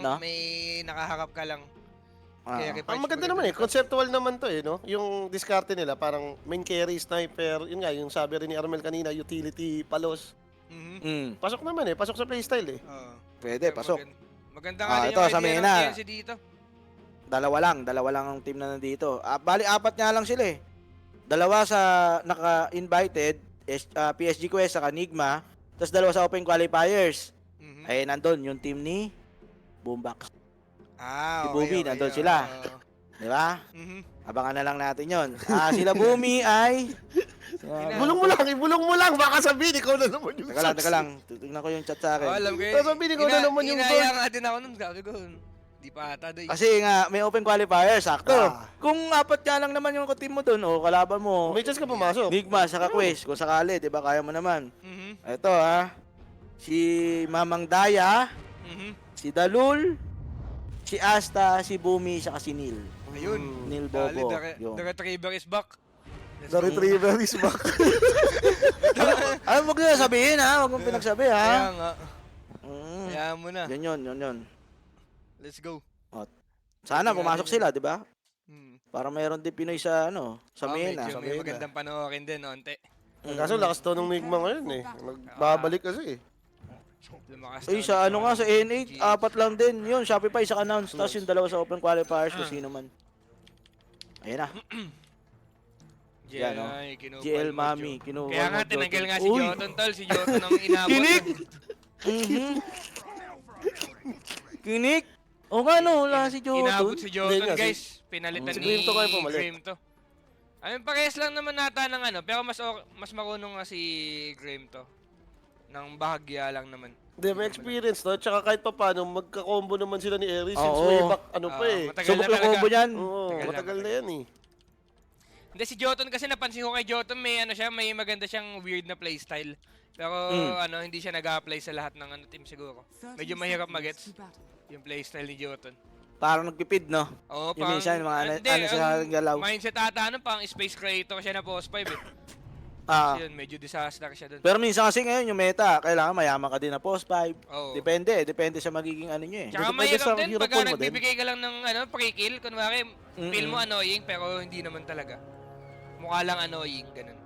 No? may nakaharap ka lang. Ah. Carry Ang punch, maganda naman eh, conceptual naman to eh, no? Yung diskarte nila, parang main carry, sniper, yun nga, yung sabi rin ni Armel kanina, utility, palos. Mhm. Pasok naman eh, pasok sa playstyle eh. Oo. Pwede, pasok. Maganda nga din ito, yung sa idea ng Mena. TNC dito. Dalawa lang ang team na nandito. Bali, apat nga lang sila eh. Dalawa sa naka-invited, PSG Quest sa Enigma, tapos dalawa sa Open Qualifiers. Mhm. Ay, nandun yung team ni Boombox. Ah, Si Boomy, nandun sila. Di ba? Mhm. Abangan na lang natin yon. Sila Boomy ay... Ibulong mo lang, ibulong mo lang, baka sabihin, ikaw na naman yung Teka lang. Tingnan ko yung chat sa Oh, akin. alam ko yun. Tapos sabihin ko na naman yung Inaya goal. nga din ako nun. Sabi ko, di pa ata doy. Kasi nga, may Open Qualifiers, sakto. Ah. Kung apat nga lang naman yung team mo dun, o kalaban mo, May chance ka pumasok. Enigma, saka Quest, kung sakali, di ba, kaya mo naman. Mhm. Ito si Mamang Daya, Mhm. si Dalul, si Asta, si Bumi, saka si Neil. Ayun. Neil Dali, Bobo. the retriever is back. The retriever is back. Ano mo na sabihin Huwag mong pinagsabi Kaya nga. Mm. Kaya mo na. Yun. Let's go. Sana pumasok sila, di ba? Hmm. Para mayroon din Pinoy sa sa Oh, Mena. medyo may magandang panoorin din, onte. Kaso lakas to ng Nigma ngayon eh. Nagbabalik kasi eh. Lumakas Ay, na sa ulit. ano nga, sa N8, apat lang din. Yun, Shopify sa announce. Tapos yung dalawa sa Open Qualifiers, kung sino man. Ayun na. Yan, Ay, kinupal GL mo, Mami, Jo. kinuha Kaya mo, nga, Joton. tinanggal nga si Uy! Joton, tol. Si Joton ang inabot. Kinig! Kinik! O nga no, wala si Inabot Joton. si Hindi Joton, nga, guys. Pinalitan si ni Grim to kayo pumalit. Grim to. Ayun, parehas lang naman nata ng ano. Pero mas marunong nga si Grim to. Nang bahagya lang naman. Hindi, may experience no? Tsaka kahit pa paano, magka-combo naman sila ni Eri since Oo. way back, ano pa eh. Matagal Subok na yung talaga. combo niyan. Oo, Matagal na, matagal na yan eh. Hindi, si Joton kasi napansin ko kay Joton may ano siya, may maganda siyang weird na playstyle. Pero ano, hindi siya nag-a-apply sa lahat ng ano team siguro. Medyo mahirap magets yung playstyle ni Joton. Parang nagpipid, no? Oo, Yung minsan, mga ano sa galaw. mindset ata ano, pang space creator siya na post 5 eh. Ah. Yun, medyo disaster siya doon. Pero minsan kasi ngayon yung meta, kailangan mayaman ka din na post 5. Oo. Depende sa magiging ano nyo eh. Tsaka Pwede sa mahirap din hero pag pool mo din. nagbibigay ka lang ng ano, pre-kill. Kunwari, feel mo annoying pero hindi naman talaga. Mukha lang annoying, ganun.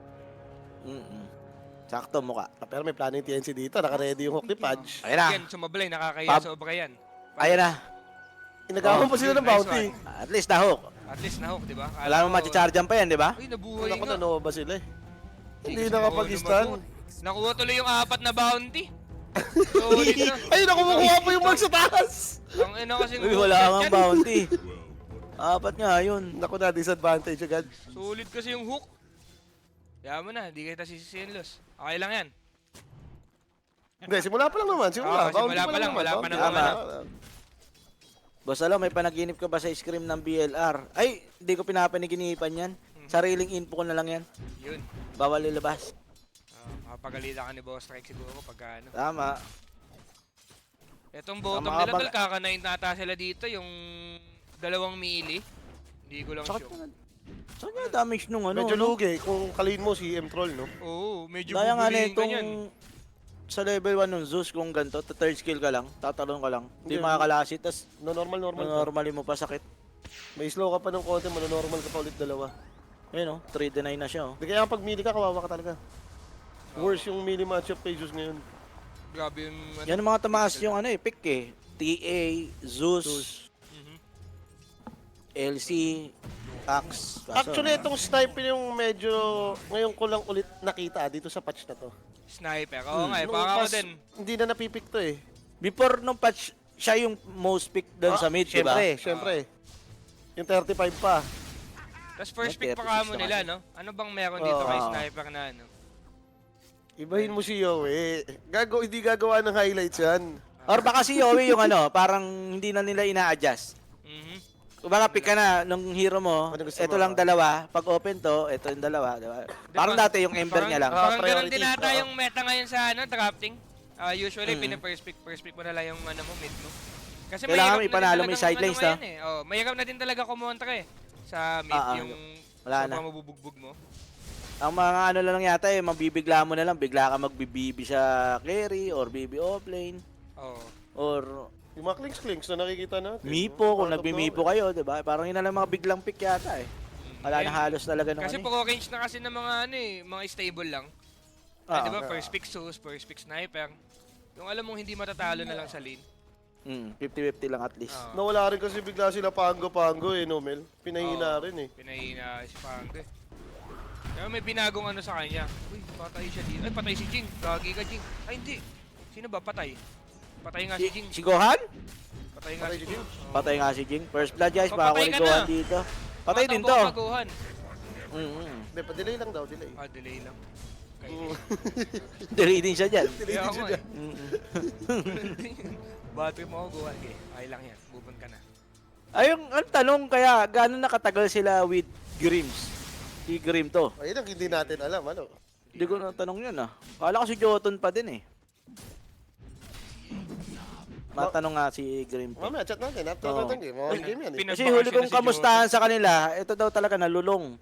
Sakto mukha. Pero may plano yung TNC dito, naka-ready yung hook ni Pudge. Ayun na. Yan, sumablay, nakakaya Pab- sobra yan. Ayun na. Inagawan pa sila ng Nice bounty. At least na-hook. At least na-hook, di ba? Wala mo matchargean pa yan, di ba? Uy, nabuhay Wala ko nga. na ba sila eh. Hindi kasi nakapag-stun. Nakuha tuloy yung 4 na bounty. Solid na. Ay, nakumukuha pa yung mark sa taas! Ang ina kasing Uy, wala kang bounty. Apat nga yun. Naku na, disadvantage agad. Solid kasi yung hook. Kaya mo na, hindi kita sisisihin, Los. Okay lang yan. Hindi, simula pa lang naman. Simula, Oo, simula pa lang, wala pa bounty. naman. Boss, alam, may panaginip ka ba sa scream ng BLR? Ay, hindi ko pinapaniginipan yan. Sariling info ko na lang yan. Yun. Bawal ilabas. Makapagalita ka ni Boss Strike siguro pagka ano. Tama. Etong bottom Tama nila, ba- tol, kaka-9 nata sila dito, yung dalawang melee. Hindi ko lang Sakit sure. na. Saan nga damage nung ano? Medyo no? lugi kung kalin mo si M-Troll, no? Oo, medyo Daya nga bubulihin ka nitong niyan. sa level 1 ng Zeus kung ganito, third skill ka lang, tatalon ka lang, hindi Hindi. makakalasit, tas Normal ka. normally mo pa sakit. May slow ka pa ng konti, normal ka pa ulit dalawa. Ayun 3-9 na siya Di kaya pag melee ka, kawawa ka talaga. Worse yung melee matchup pages ngayon. Grabe yung ano. Yan ang mga tamaas yung pick eh. TA, Zeus, Mhm. LC, Axe. Actually, itong sniper yung medyo, ngayon ko lang ulit nakita dito sa patch na to. Sniper. Oo nga, Nung baka ako pas- din. Hindi na napipick to eh. Before nung patch, siya yung most pick doon sa mid, diba? Siyempre. Yung 35 pa. Tapos first May pick pa 36 kamo na nila, kasi. no? Ano bang meron dito kay Oo. Sniper na ano? Ibahin mo si Yowie. Hindi gagawa ng highlights yan. Or baka si Yowie yung parang hindi na nila ina-adjust. Mhm. Kumbaga pick ka na nung hero mo, Ano gusto ito mo? lang dalawa, pag open to, ito yung dalawa, diba? Parang dati yung Ember niya lang. Parang ganun priority. din ata Oo. yung meta ngayon sa ano, drafting. Usually, pina-first pick mo na lang yung ano mo, mid mo. Kasi Kailangan mahirap na din ipanalo mo yung talagang sidelines, ano ngayon eh. Oh, mahirap na din talaga kumontra eh. Sa mid, yung wala na. sobrang mabubugbog mo. Ang mga ano lang yata mabibigla mo na lang, bigla ka magbibibi sa carry or BB offlane Oo. or Yung mga clinks na nakikita natin. Mipo, kung Out of nagmi-mipo nowhere. kayo, di ba? Parang yun na lang mga biglang pick yata eh. Wala na Ayun. halos talaga nung Kasi ano eh. puro range na kasi ng mga ano eh, mga stable lang. Ah, Di ba? First pick Zeus, first pick Sniper. Yung alam mong hindi matatalo na lang sa lane. 50-50 lang at least. Oo. Nawala rin kasi bigla sila pango-pango eh, no, Mel? Pinahina Oo. rin eh. Pinahina si Pango eh. Pero may binagong ano sa kanya. Uy, patay siya dito. Ay, patay si Jing. Gagi ka, Jing. Ay, hindi. Sino ba patay? Patay nga si Jing. Si Gohan? Patay nga Patay si si Jing. Jing. Patay nga si Jing. First blood guys, Oh, baka patay ni ka Gohan na. dito. Patay din to. Matakbo ka, Gohan. Hindi, pa-delay lang daw, delay. Ah, delay lang. Okay. Delay din siya dyan. Delay Kaya din ako siya eh. dyan. Battery mo ako, Gohan. Okay, okay lang yan. Bubon ka na. Ay, ang tanong kaya, gaano nakatagal sila with Grims? Si Grim to. Ayun ang hindi natin alam, ano? Hindi ko natanong yun ah. Kala ko si Jotun pa din eh. Matanong nga si Grim to. Mamaya, chat natin. After Oo. natin game. Mga game yan eh. Pinag- Kasi huli kong Bakasyon na si kamustahan sa kanila, ito daw talaga nalulong.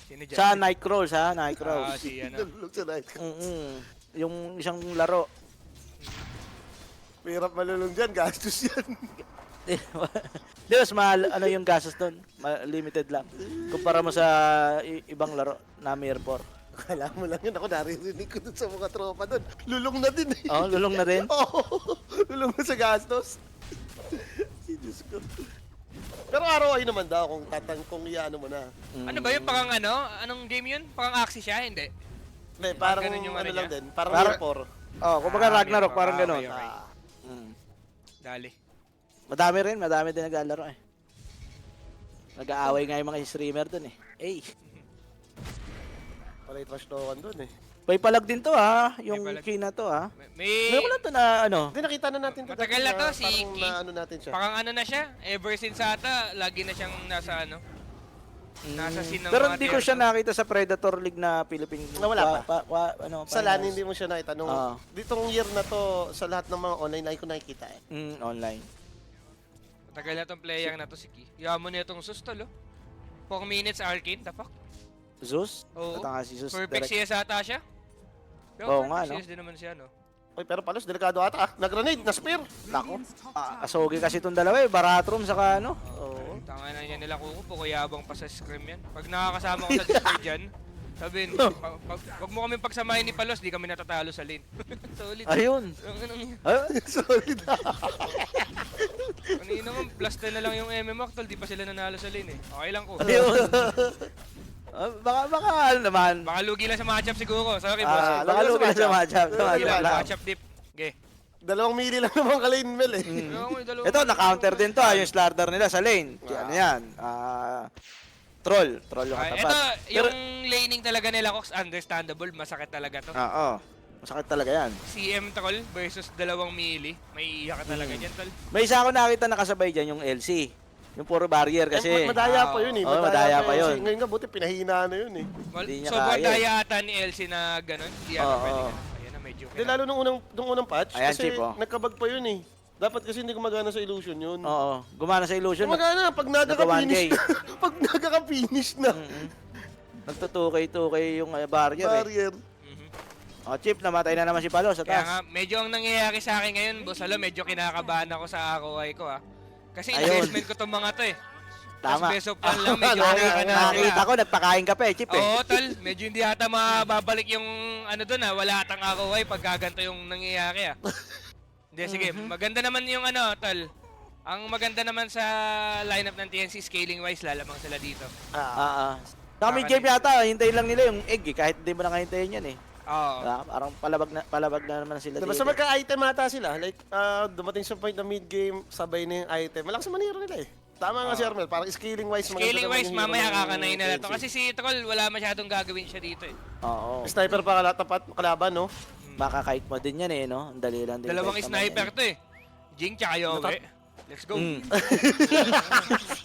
Sino dyan? Sa Nightcrawls ha, Ah, Nightcrawls. si ano. Nalulog sa night. Yung isang laro. Mahirap malulong dyan, gastos yan. Di mas mahal, ano yung gastos doon? Limited lang. Kumpara mo sa ibang laro na Mir 4. Kala mo lang yun. Ako naririnig ko dun sa mga tropa dun. Lulong na din eh. Oh, lulong na rin. Oo, lulong na sa gastos. Diyos ko. Pero ROI naman daw kung iano mo na. Ano ba yun? Parang ano? Anong game yun? Parang Axie siya? Hindi. Hindi, parang ganun yung ano ano lang niya? din. Parang Parang- Mir 4. Oh, kumbaga Ah, Ragnarok, Mir 4. parang Ah, ganun. okay, okay. Mm. Dali. Madami din naglalaro eh. Nag-aaway nga yung mga streamer dun eh. Palay trash talkan dun eh. May palag din to ha, yung May palag. key na to ha. May... May ko lang to na ano. Hindi, nakita na natin to. Matagal na to, si Parang Ki. na ano natin siya. Parang ano na siya, ever since ata, lagi na siyang nasa ano. Nasa scene ng Pero mga hindi ko tier siya two. nakita sa Predator League na Philippine. Wala pa. Ano, Sa LAN hindi mo siya nakita. Nung, Oo. ditong year na to, sa lahat ng mga online, ay ko nakikita eh. Online. Matagal na tong player na to si Ki. Yaman na itong sustol, oh. 4 minutes Arcane, the fuck? Zeus? Oo. Ata nga si Zeus. Perfect direct. CS ata siya. Oo nga, no? CS din naman siya, no? Oy, pero palos, delikado ata ah. Nag-grenade, na-spear. Nako. Asogi kasi itong dalawa eh. Baratrum saka ano. Oo. Tanga na yan nila kuko, pukuyabang pa sa scrim yan. Pag nakakasama ko sa Discord dyan, sabihin, wag mo kami pagsamahin ni Palos, di kami natatalo sa lane. Solid. Ayun. Ang anong yan? Solid. Kanina naman, plus 10 na lang yung MMR, tol, di pa sila nanalo sa lane eh. Okay lang ko. Ayun. Baka ano naman. Baka lugi lang sa matchup siguro. Sorry, boss. Baka lugi lang sa matchup. Sa Lugi matchup lang, lang. matchup dip. Okay. 2 mili lang naman ka lane Mel eh. Ito, na-counter din to yung slaughter nila sa lane. Ano yan? Troll. Troll yung Ito, katapat. yung laning talaga nila, Cox, understandable. Masakit talaga to. Oo. Masakit talaga yan. CM troll versus 2 melee. May iyak ka talaga dyan, tol. May isa ako nakita nakasabay dyan yung LC. Yung puro barrier kasi. Madaya pa yun eh. Oo, madaya pa yun. Ngayon nga, buti pinahina na yun eh. Hindi niya Sobrang kaya eh. daya ata ni Elsie na gano'n. Hindi ata Oo, pwede oo. ganun. Ayan na, medyo. Hindi, lalo nung unang patch, Ayan, kasi Chip, oh. nagkabag pa yun eh. Dapat kasi hindi gumagana sa illusion yun. Oo. Gumana sa illusion. Gumagana, pag nagka-finish na. Pag nagka-finish na. Nagtutukay-tukay yung barrier eh. Barrier. Mhm. O, Chip, namatay na naman si Palos sa Kaya taas. nga, medyo ang nangyayari sa akin ngayon, boss, alam, medyo kinakabahan ako sa ROI ko, ha. Kasi Ayun. investment ko tong mga to, eh. Tama. Tapos best of one lang, medyo kinaka na Nakita ko, nagpakain ka pa eh, Chip eh. Oo, tol. Medyo hindi ata mababalik yung ano doon, ha. Wala atang ROI pag gaganto yung nangyayari, ha. Hindi, sige. Maganda naman yung ano, tol. Ang maganda naman sa lineup ng TNC, scaling-wise, lalamang sila dito. Kami game yata, hintayin lang nila yung egg eh, kahit hindi mo nakahintayin yan eh. Oo. Parang palabag na naman sila Diba, dito. sa magka-item ata sila. Like, dumating sa point na mid-game, sabay na yung item. Malakas sa maniro nila eh. Tama nga si Armel, parang scaling-wise. Scaling-wise, mamaya kakanay na to. Kasi si Troll, wala masyadong gagawin siya dito, eh. Oo. Sniper pa tapat kalaban, no? Makakite mo din yan eh, no? Ang dali lang din. Dalawang kahit sniper naman to, eh. Jing tsaka Yowe. Let's go. Mm.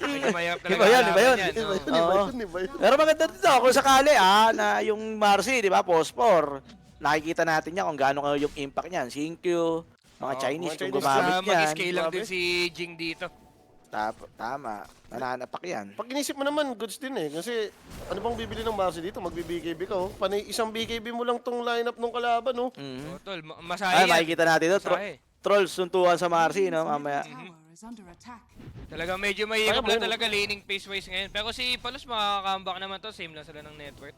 Medyo mahirap talaga Iba yan, iba kalaban yun. yan, Iba oo. yun, iba yun, iba yun. Pero maganda dito, kung sakali na yung Marcy, di ba, Phosphor, nakikita natin yan kung gaano yung impact niyan. Sinkyu, mga Oo, Chinese, mga kung Chinese gumamit Basta yan. mag-scale lang din Grabe. si Jing dito. Tama, nananapak yan. Pag inisip mo naman, goods din eh. Kasi ano bang bibili ng Marcy dito? Magbi-BKB ka, oh. Panay isang BKB mo lang tong lineup ng kalaban, oh. Mhm. Oo, tol, Ay, masaya yan. makikita natin ito. Masahe. Trolls suntukan sa Marcy, no? Mamaya. Talaga medyo mahirap Kaya mo na yun. talaga laning pace-wise ngayon. Pero si Palos makaka-comeback naman to. Same lang sila ng network.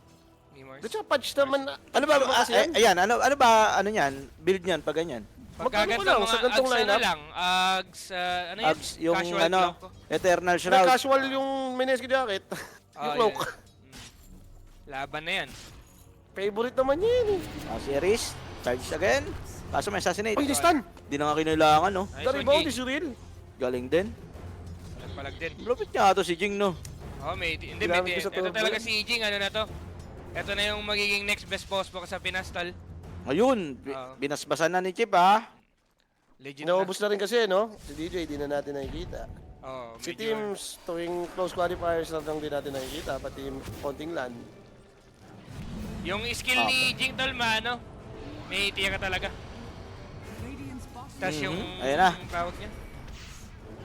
Ni Mars. At saka patch naman. Ano ba, kasi yan? ayan, ano ba, ano yan? Build niyan, pag ganyan. Pagka Magkano ko ganito lang, mga sa ganitong Ags ano lineup? lang. Ags, ano yan? Ags, yung Casual ano, cloak ko. Eternal Shroud. Casual yung Menesky jacket. Yung cloak. Yan. Laban na yan. Favorite naman niya yan eh. Series, charge again. Kaso may assassinate. Uy, di-stun! Di na nga kinailangan, no? Nice The one, rebound Jing. is real. Galing din. Palag din. Lupit niya to si Jing, no? Oh, hindi, Ginamit ko sa ito turbo talaga yan. si Jing, ano na to. Ito na yung magiging next best boss box sa Pinastal. Ayun, Oo. binasbasan na ni Chip, ha? Legit na. Naubos na rin kasi, no? Si DJ, di na natin nakikita. Oh, Si medyo- teams, tuwing close qualifiers lang di natin nakikita, pati yung konting land. Yung skill ni Jing Tolma, ano? May tira talaga. Tapos yung, Ayan na. yung tawag niya.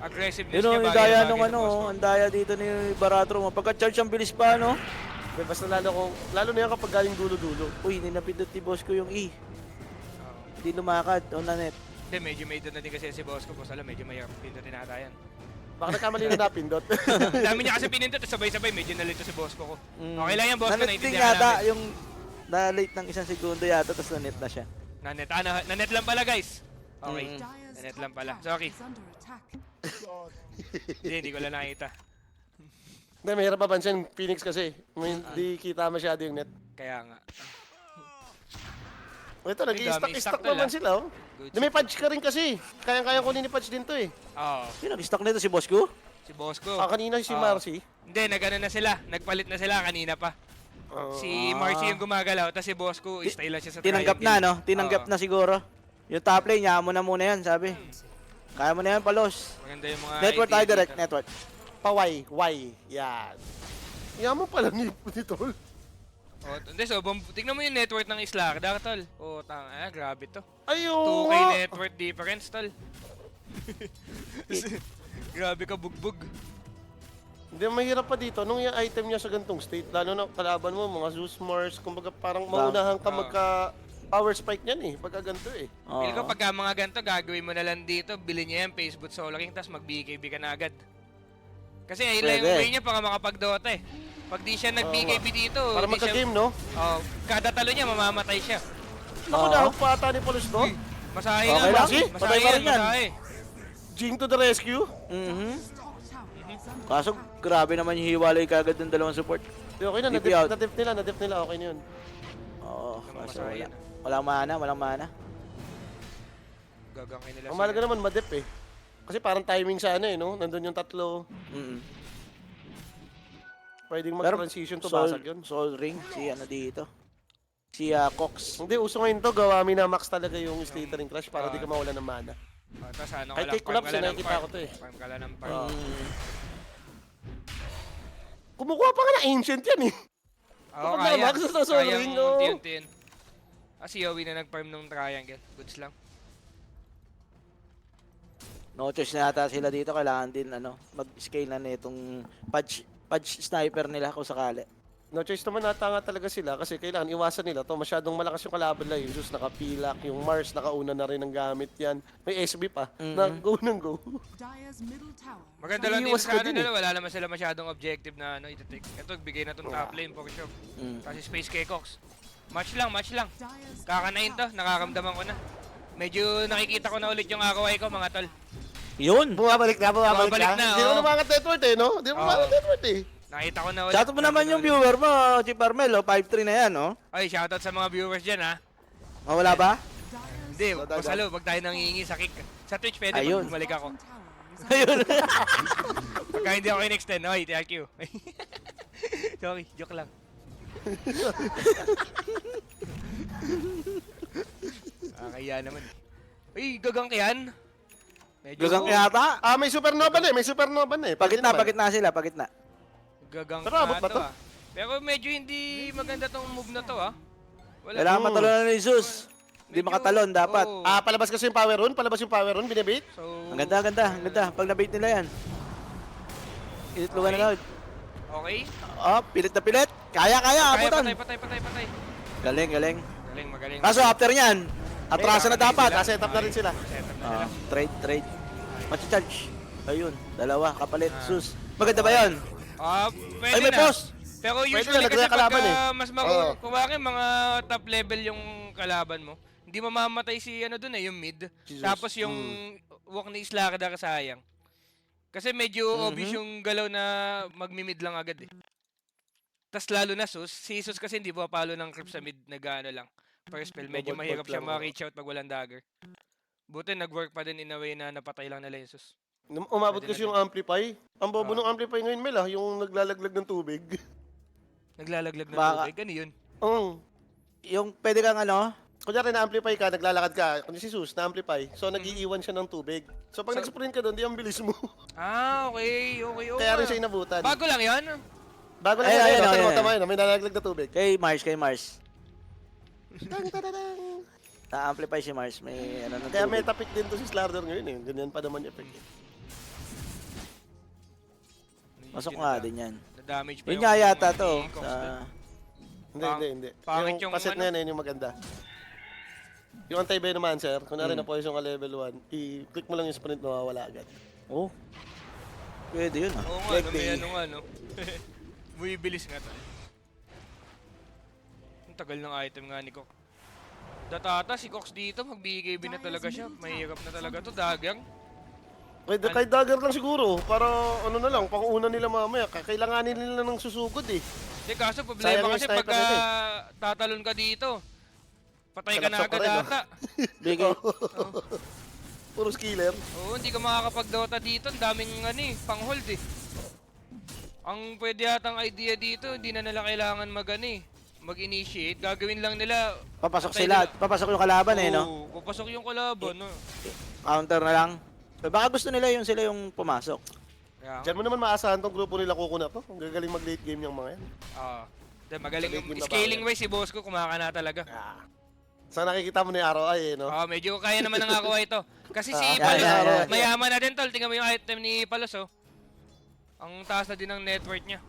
Aggressiveness Yun o, niya yung bagay daya na nung bagay sa ano, boss box. ang daya dito ni Baratro. Pagka-charge ang bilis pa, no? May basta lalo na yan kapag galing dulo-dulo. Uy, ninapindot ni boss ko yung E. Oo. Hindi lumakad, on na net. Hindi, medyo may doon na din kasi si boss ko. Boss, alam, medyo may pindutin ata yan. Baka nagkamali na napindot. Ang dami niya kasi pinindot, tapos sabay-sabay, medyo nalito si boss ko. Okay lang yan, boss ko, Nanet din naiintindihan yata, namin. yung na-late ng isang segundo yata, tapos na-net na siya. Nanet, nanet lang pala, guys. Okay, Mm. nanet lang pala. Sorry. Hindi ko lang nakita. Hindi, mahirap mapansin. Phoenix kasi. Hindi kita masyado yung net. Kaya nga. Ito, nag-i-stack dami-stack naman nila. sila, oh. Good Di, may patch ka rin kasi. Kaya kunin ni patch din to eh. Oo, Sino nag-stock nito si boss ko? si boss ko. Kanina si Oo. Marcy. Hindi, nag-ano na sila. Nagpalit na sila kanina pa. Si Marcy yung gumagalaw, tapos si boss ko, stay lang siya sa Tinanggap na, triangle. no? Tinanggap Oo. na siguro. Yung top lane, niya mo na muna yan, sabi. Kaya mo na yan, Palos. Maganda yung mga Network idea tayo direct, dito. network. Paway. Yan. Yan mo pala ni Tol. Oh, hindi, so, tingnan mo yung network ng Islarda, tol. Oh, grabe to. Ayun 2K nga. network difference, tol. Grabe ka, bugbog. Hindi, mahirap pa dito. Nung yung item niya sa gantong state, lalo na kalaban mo, mga Zeus Mars, kumbaga parang maunahan ka magka power spike niyan eh, pagka ganito eh. Feel ko Oo. pagka mga ganito, gagawin mo na lang dito, bilhin niya yan, Facebook Solar King, tapos mag-BKB ka na agad. Kasi ayun lang yung Pwede. way niya para makapag-Dota eh. Pag di siya nag-BKB dito, Para di siya, magka-game, no? kada talo niya, mamamatay siya. Naku, nahog pa ata ni Palos to. Masahe Okay nga, lang, masahe patay pa yan, rin yan. masahe. Jing to the rescue. Mhm. Kaso, grabe naman yung hiwalay kagad ng dalawang support. Di, okay na, TP out. nadip nila, okay na yun. Oo, Naman kaso masaya wala. yan. Walang mana. Gagangin nila Ang mahalaga naman madip eh. Kasi parang timing sa ano eh, no? Nandun yung tatlo. Mm. Pwedeng Pero mag-transition to, Soul, basag yun. Soul Ring, si ano dito. Si Cox. Hindi, uso ngayon to, gawa Minamax talaga yung Slithering Crush para di ka mawalan ng mana. Tapos ano Kahit ka lang, kay farm Collapse, ka lang ng nakikita farm. ko to eh. Farm ka lang ng farm. Mm. Kumukuha pa nga ng Ancient yan eh. Oo, Kapag kaya. na-max sa Soul Kayang Ring, oh. unti-untiin. Si Yowie na nag-farm ng triangle. Goods lang. No choice na yata sila dito. Kailangan din mag-scale na nitong Pudge sniper nila kung sakali. No choice naman nata nga talaga sila kasi kailangan iwasan nila to. Masyadong malakas yung kalaban nila. Yung Zeus nakapilak, yung Mars nakauna na rin ng gamit yan. May SB pa, na go ng go. Maganda lang din Iiwas sa ka ano din nila, wala naman sila masyadong objective na i-take. Ito, bigay na tong top lane for sure. Kasi Space K-Cox. Match lang. Kakanain to, nakakamdaman ko na. Medyo nakikita ko na ulit yung ROI ko, mga tol. Yun! Bumabalik na. Bumabalik na, Hindi mo oh. namangat network eh, no? Hindi mo namangat network eh. Nakita ko na ulit. Shoutout mo naman yung viewer mo, Chip Armel, 5-3 na yan, oh. Ay, shoutout sa mga viewers dyan, ha. Mawala ba? Hindi, pasalo, wag tayo nangingi sa kick. Sa Twitch, pwede Ayun. bumalik ako. Ayun. Pagka hindi ako in-extend, oy, thank you. Sorry, joke lang. Kaya naman. Uy, gagang ka yan. Medyo Gagang yata. May supernova na eh. May supernova na eh. Pwede naman. Pagitna sila, pagitna. gagang Pero abot ka ba to? ah. Pero medyo hindi maganda tong move na to, ah. Wala. Kailangan matalonan ni Zeus. Hindi Medyo- makatalon, dapat. oo. Palabas kasi yung power rune. Palabas yung power rune. Binibait. So, Ang ganda. Pag nabait nila yan. Initlugan na lang. okay. Oh, pilit na pilit. Kaya, Kaya, abutan. patay. Galing. Galing, magaling. Kaso after nyan, Atrasa na dapat. Nasa setup na rin sila. Setup na sila. Trade. Machi-charge. Ayun, dalawa, kapalit. Sus. Maganda ba yun? Pwede Ay, may na. post! Pero Pwede usually na, kasi nagkakalaban pagka eh. mas Oo. kumari mga top level yung kalaban mo, hindi mamamatay si ano dun yung mid. Jesus. Tapos yung walk ni Islarda sayang. Kasi medyo obvious yung galaw na magmi-mid lang agad eh. Tas lalo na Sus, si Sus kasi hindi papalo ng creep sa mid, nag-ano lang. First spell, medyo Double mahirap port siya lang, ma-reach out pag walang dagger. Buti nag-work pa din in a way na napatay lang nila yung Sus. Umabot Pwede kasi na yung amplify. Ang bobo ng amplify ngayon, Mel, yung naglalaglag ng tubig. Naglalaglag ng Baka- tubig, ano yun? Yung pwede kang ano, Kunyari na-amplify ka, naglalakad ka, kundi si Sus, na-amplify. So, nag-iiwan siya ng tubig. So, pag nag-sprint ka doon, di ang bilis mo. Okay. Kaya rin siya inabutan. Bago lang yan. Bago lang Ayun, yan, ayun, tama ayun. tama yun, may nalalaglag na tubig. kay Mars. Dang, tadadang. Na-amplify si Mars. May ano na Kaya tubig. meta pick din to si Slardar ngayon eh. Ganyan pa naman yung effect. Masok nga din yan. Na-damage pa Yun nga yata ano to. ni Cox Sa... doon. Hindi. Pangit yung paset ano? na yan, yung maganda. Yung anti-venomancer, kunwari na poison ka level 1, i-click mo lang yung sprint, mawawala agad. Oh. Pwede yun ah. Oo nga, Like no, may the- ano nga, no? Bumibilis nga tayo. Ang tagal ng item nga ni Cox. Datata, si Cox dito, magbigay na talaga siya. Mahirap na talaga to, dagang. Kahit dagger lang siguro, para ano na lang, pang-una nila mamaya, kailanganin nila ng susugod eh. Hindi, kaso Sayang problema yung kasi sniper pagka nila tatalon ka dito, patay ka na Kalapsok ka agad rin, no? ata. Bigay. Puro skiller. Oo, hindi ka makakapag-Dota dito. Ang daming pang-hold eh. Ang pwede yatang idea dito, hindi na nila kailangan mag-initiate. Gagawin lang nila. Papasok patay sila. nila. Papasok yung kalaban eh, no? Oo, papasok yung kalaban. No? Counter na lang. Baka gusto nila yung sila yung pumasok. Kaya, Diyan mo naman maasahan tong grupo nila Kuko na to. Ang gagaling mag-late game yung mga yan. magaling Sa late game na scaling wise si Bosco, kumakana talaga. Sa nakikita mo ni ROI eh, no? Medyo kaya naman ng ako ito. Kasi si Ah, Palos, yeah. mayaman na din tol. Tingnan mo yung item ni Palos, oh. Ang taas na din ng net worth niya.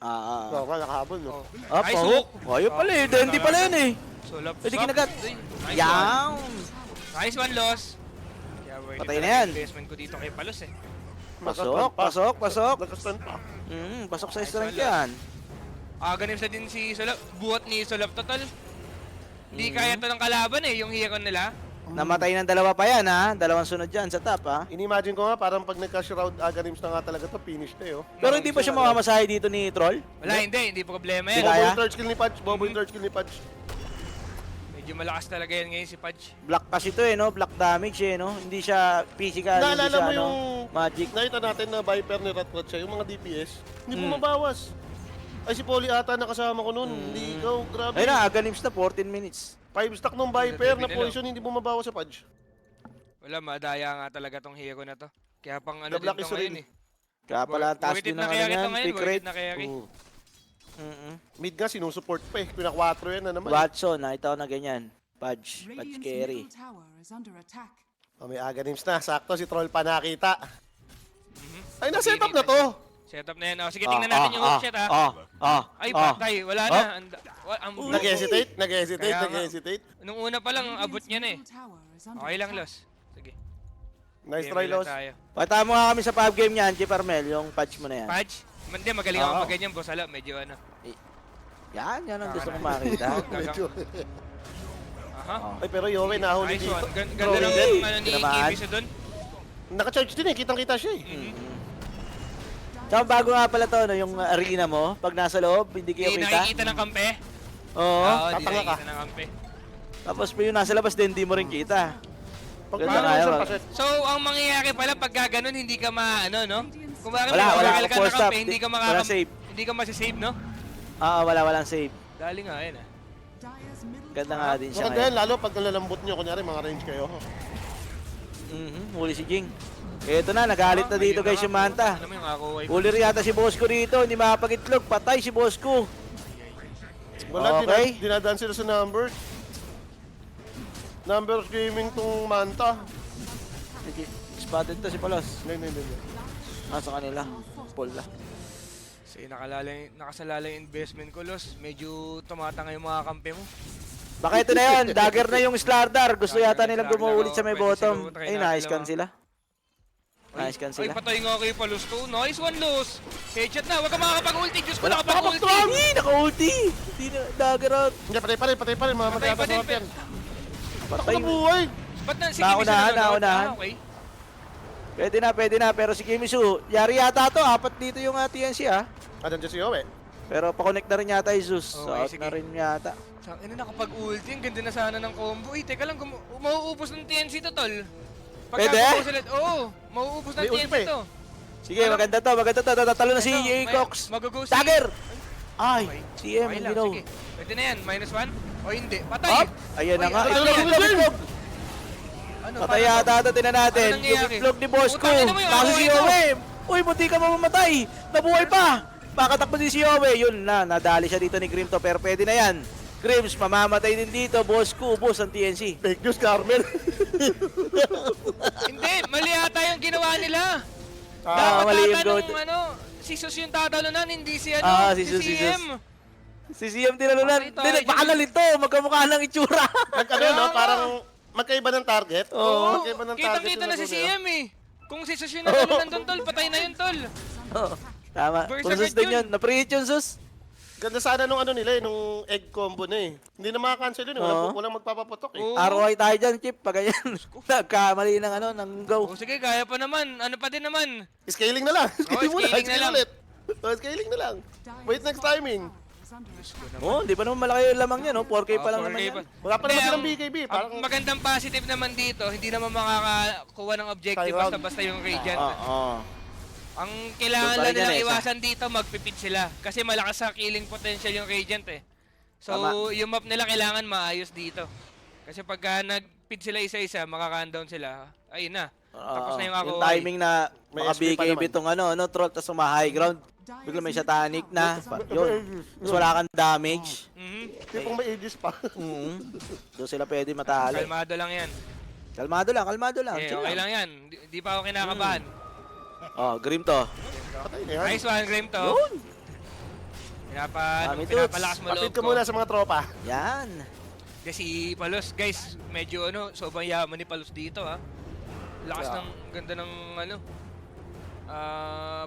Oo, nakahabol, no? Ah, Ay, pahook. Ayun pala eh. Hindi pala yun eh. Sulap. Pwede kinagat. Nice Yawn. one. Nice one, loss. Kaya worth Patay it na talaga yan. investment ko dito kay Palos eh. Pasok. Nagkastun pa. Pasok sa Nice strength one, yan. Ganim sa din si Sulap. Buhat ni Sulap total. Hindi kaya to ng kalaban eh, yung hero nila. Namatay ng dalawa pa yan ha. Dalawang sunod dyan sa top ha. Inimagine ko nga, parang pag nagka-shroud Agarims na nga talaga to, finish na eh, oh. Pero hindi pa siya mamamasahe dito ni Troll. Wala, hindi problema Hindi yan. Bobo kaya? yung third skill ni Pudge, bobo yung third skill ni Pudge. Medyo malakas talaga yan ngayon si Pudge. Black kasi to eh no. Black damage eh no. Hindi siya physical. Hindi Naalala siya mo ano, yung magic. nakita natin na Viper ni Ratrat siya, yung mga DPS, hindi bumabawas. Ay si Poli ata nakasama ko noon, hindi ikaw, grabe. Ayun na, Agalims na 14 minutes. 5 stack nung Viper na Nila. poison, hindi bumabawas sa Pudge. Wala, madaya nga talaga tong hero na to. Kaya pang ano The din Black to is ngayon real. eh. Kaya pala taas Worth it din na ng ano carry to yan. ngayon, Pick worth it rate. na carry. Mid nga, sinusupport pa eh. Pina 4 yan na naman. Watson, nakita ko na ganyan. Pudge carry. Oh, may Agarims na, sakto si Troll pa nakita. Ay, na-set up na to. Setup na yan. Sige, tingnan natin yung hook shot ha. Ay, patay. Wala na. Nag-hesitate, Kaya nga. nag-hesitate. Nung una pa lang, abot niya na eh. Okay lang, Los. Sige. Nice Game try, lang Los. tayo. Pata mo nga kami sa pub game niyan, G. Parmel, yung patch mo na yan. Patch? Hindi, magaling ako magganyan, boss. Hala, medyo ano. Yan ang gusto kong makita. Medyo. Aha. Ay, pero Yowie, nahuli Nice dito. one. Ganda Throwing lang dead. yung ano ni Tinamaan. Kibis doon. Naka-charge din eh, kitang-kita siya eh. Tsaka bago nga pala to, no, yung arena mo, pag nasa loob, hindi kayo Hindi kita. nakikita ng kampe. Oo. Hindi tatanga ka. nakikita ng kampe. Tapos pa yung nasa labas din, hindi mo rin kita. Pag Ganda paano nga mo yun. sa paset? So, ang mangyayari pala pag gaganon, hindi ka ano, no? Kung bakit Wala, may wala. ka Full na stop. kampe, hindi ka Wala save. hindi ka masisave, no? Walang save. Dali nga, yun ah. Ganda nga din siya Maganda yan, ngayon. lalo pag nalalambot nyo, kunyari mga range kayo. Huli si Jing. Eto na, nagalit na dito guys yung Manta. Ano mo yung ako, wife? Huli rin yata si Bosco dito, hindi makapagitlog. Patay si Bosco. Wala, Okay. dinadaan sila sa number. Numbers gaming tong Manta. Spotted to si Palos. Hindi. Nasa kanila. Pula. Kasi nakasalala yung investment ko, Los. Medyo tumatanga yung mga kampe mo. Baka ito na yun, dagger na yung Slardar. Gusto Dagger yata na nilang Slardar, gumuulit sa may pwede bottom. siguro try Ay, natin nice can lang. sila. Nice can Ay, sila. patay nga kayo Palos to. Nice one, Luz. Headshot na. Huwag ka makakapag-ulti. Diyos ko, Wala nakapag-ulti. Ay, naka-ulti! Hindi na, dagger out. Hindi, patay pa rin. Mga Patay pa din. yan. Patay. Ako na buhay! Ba't na, sige, Naunahan, may sinunod. naunahan. Ah, okay. Pwede na. Pero si Kimisu, yari yata to. Apat dito yung TNC ah. Adan dyan si Yowie. Pero pa-connect na rin yata yung Zeus. So, Okay, out sige. na rin yata. Ano nakapag-ulti? Ang ganda na sana ng combo. Eh, teka lang, mauubos ng TNC to, tol. Pwede? Oo, mauubos ng May ulti TNC pa eh. to. Sige, maganda to. Tatalo na si Cox. Mag-go si... Dagger! Ay, Okay. CM, Okay hindi lang, know. sige. Pwede na yan, -1. O hindi, patay. Up! Ayan na Uy, nga. ano Itlog, yan? itlog. Ano, Patay paano yata ito, tinan natin. Ano nangyayari? Yung itlog ni Bosco. Putang ina mo yun, Kaso ano si ito? Yowe. Uy, munti ka mamamatay. Nabuhay pa. Pakatakbo din si Yowe. Yun na, nadali siya dito ni Grimto. Pero pwede na yan. Grims, mamamatay din dito. Bosco, ubos ang TNC. Fake news, Carmel. Hindi, mali ata yung ginawa nila. Ah, Dapat mali yung ata goat. nung si Sus yung tatalunan, hindi si ano, Ah, si si Sus, si CM. Si CM tinalunan. Patay tayo Hindi, dyan. baka nalito. Magkamukha ng itsura. Ano, no? Parang magkaiba ng target. Oo. Magkaiba ng target. Kitang-kita yung na si nagugaya. CM eh. Kung si Sus yung natalunan doon, tol, patay na yun, tol. Oo, tama. Versus Kung sus din yun. yun. Na-preach yun, sus. Ganda sana nung ano nila eh, nung egg combo na eh. Hindi na makakancel yun eh. Oo. Walang magpapaputok eh. Oo. ROI tayo dyan, Chip. Pag ganyan. Nagkamali ng ng go. O sige, kaya pa naman. Ano pa din naman. Scaling na lang. scaling na lang. ulit. Scaling na lang. Wait next timing. Oh, di pa naman malaki yung lamang niya, no? 4K pa lang 4K naman yan. pa. Wala pa Hindi, naman silang ang- BKB. Ang Parang magandang positive naman dito, hindi naman makakakuha ng objective Side round. basta-basta yung Radiant. Oo. Ang kailangan Doon pa lang rin yan nilang eh, iwasan dito, magpipid sila. Kasi malakas sa killing potential yung Radiant eh. So, Tama. yung map nila kailangan maayos dito. Kasi pagka nag-pid sila isa-isa, makaka-down sila. Ayun na. Tapos na yung ako. Yung timing na May maka SP pa BKB naman. itong troll, tapos high ground. Bigla may satanic na. Yun. Tapos wala kang damage. tipong may ages pa. Doon sila pwede matalo. Kalmado lang yan. Kalmado lang. Eh, Chill okay lang. lang yan. Di pa ako kinakabahan. Oh, Grim to. Patay na yan. Nice one, Grim to. Yun. Pinapalakas mo Papit loob ka ko. muna sa mga tropa. Yan. Kasi si Palos, guys, medyo sobrang yaman ni Palos dito ha. Lakas Yeah. ng ganda ng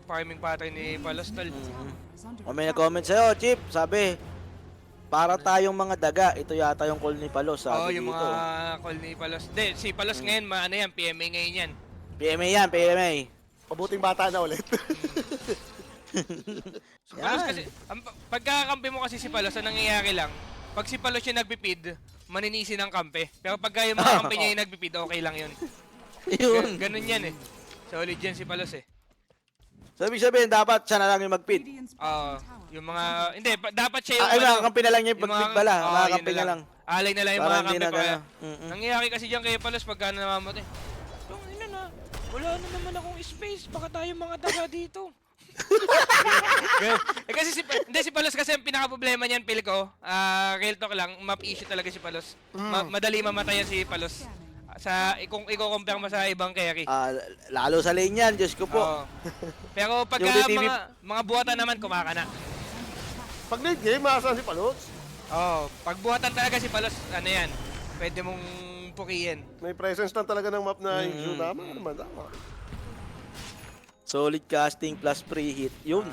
farming pattern ni Palos tol. O may nag-comment sa'yo, Chip. Sabi, para tayong mga daga. Ito yata yung call ni Palos. Oo, Sabi yung dito. mga call ni Palos. Hindi, si Palos ngayon, yan, PMA ngayon yan. PMA yan, PMA. Mabuting bata na ulit. Si Palos kasi, pagkakampi mo kasi si Palos, ang nangyayari lang, pag si Palos yung nagpipid, maninisi ng kampe. Pero pagka yung mga kampe niya yung nagpipid, okay lang yun. Yun. Ganun yan eh. Solid yan si Palos eh. Sabihin, dapat siya na lang yung mag-pit. Oo, yung mga, hindi, dapat siya yung Ay, mga kampi na lang niya yung yung pag-pit bala. oo, Mga yun kampi na lang. Alay na lang yung Para mga hindi kampi na pa kaya. gano'n. Nangyayari kasi diyan kay Palos pagka namamatay. Yung ina na, wala na naman akong space, baka tayo mga daga dito. Kasi si Palos kasi ang pinaka-problema niyan, feel ko, real talk lang, map issue talaga si Palos. Madali mamatay yan si Palos. Kung i-compare mo sa ibang carry. Lalo sa lane yan, Diyos ko po. Oo. Pero pagka Yung DTV mga buhatan naman, kumakana. Pag late game, maasahan si Palos. Oo, pag buhatan talaga si Palos, ano yan, pwede mong pukiyin. May presence lang talaga ng map na yung tama naman. Tama. Solid casting plus pre-hit. Yun.